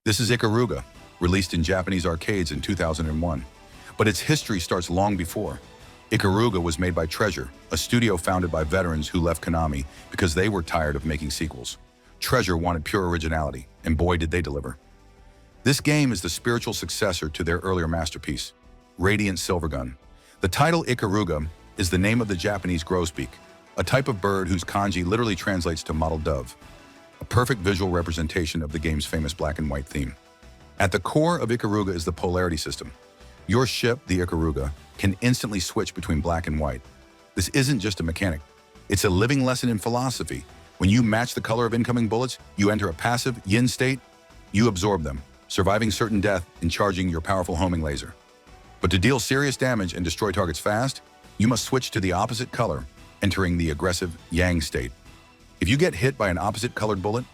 This is Ikaruga, released in Japanese arcades in 2001. But its history starts long before. Ikaruga was made by Treasure, a studio founded by veterans who left Konami because they were tired of making sequels. Treasure wanted pure originality, and boy did they deliver. This game is the spiritual successor to their earlier masterpiece, Radiant Silvergun. The title Ikaruga is the name of the Japanese grosbeak, a type of bird whose kanji literally translates to mottled dove, a perfect visual representation of the game's famous black and white theme. At the core of Ikaruga is the polarity system. Your ship, the Ikaruga, can instantly switch between black and white. This isn't just a mechanic. It's a living lesson in philosophy. When you match the color of incoming bullets, you enter a passive yin state, you absorb them, surviving certain death and charging your powerful homing laser. But to deal serious damage and destroy targets fast, you must switch to the opposite color, entering the aggressive yang state. If you get hit by an opposite colored bullet,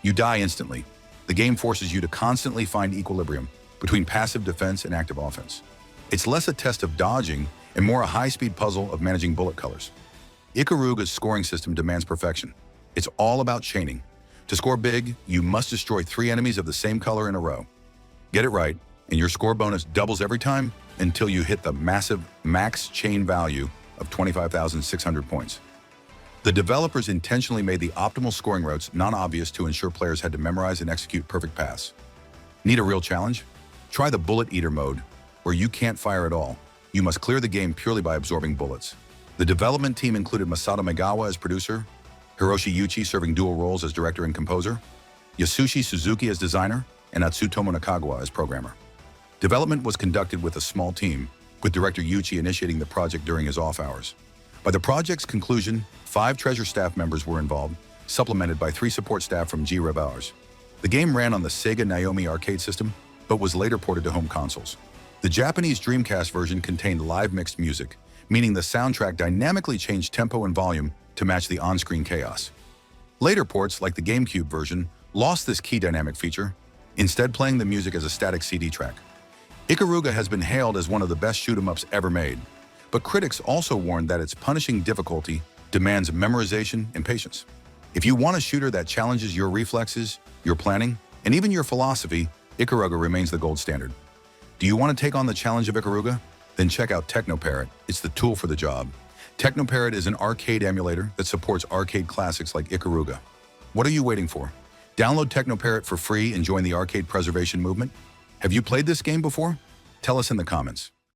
you die instantly. The game forces you to constantly find equilibrium between passive defense and active offense. It's less a test of dodging and more a high-speed puzzle of managing bullet colors. Ikaruga's scoring system demands perfection. It's all about chaining. To score big, you must destroy 3 enemies of the same color in a row. Get it right, and your score bonus doubles every time until you hit the massive max chain value of 25,600 points. The developers intentionally made the optimal scoring routes non-obvious to ensure players had to memorize and execute perfect paths. Need a real challenge? Try the Bullet Eater mode, where you can't fire at all. You must clear the game purely by absorbing bullets. The development team included Masato Maegawa as producer, Hiroshi Yuchi serving dual roles as director and composer, Yasushi Suzuki as designer, and Atsutomo Nakagawa as programmer. Development was conducted with a small team, with director Yuchi initiating the project during his off hours. By the project's conclusion, 5 Treasure staff members were involved, supplemented by 3 support staff from G-Rev Hours. The game ran on the Sega Naomi arcade system, but was later ported to home consoles. The Japanese Dreamcast version contained live mixed music, meaning the soundtrack dynamically changed tempo and volume to match the on-screen chaos. Later ports, like the GameCube version, lost this key dynamic feature, instead playing the music as a static CD track. Ikaruga has been hailed as one of the best shoot-'em-ups ever made, but critics also warned that its punishing difficulty demands memorization and patience. If you want a shooter that challenges your reflexes, your planning, and even your philosophy, Ikaruga remains the gold standard. Do you want to take on the challenge of Ikaruga? Then check out Technoparrot. It's the tool for the job. Technoparrot is an arcade emulator that supports arcade classics like Ikaruga. What are you waiting for? Download Technoparrot for free and join the arcade preservation movement. Have you played this game before? Tell us in the comments.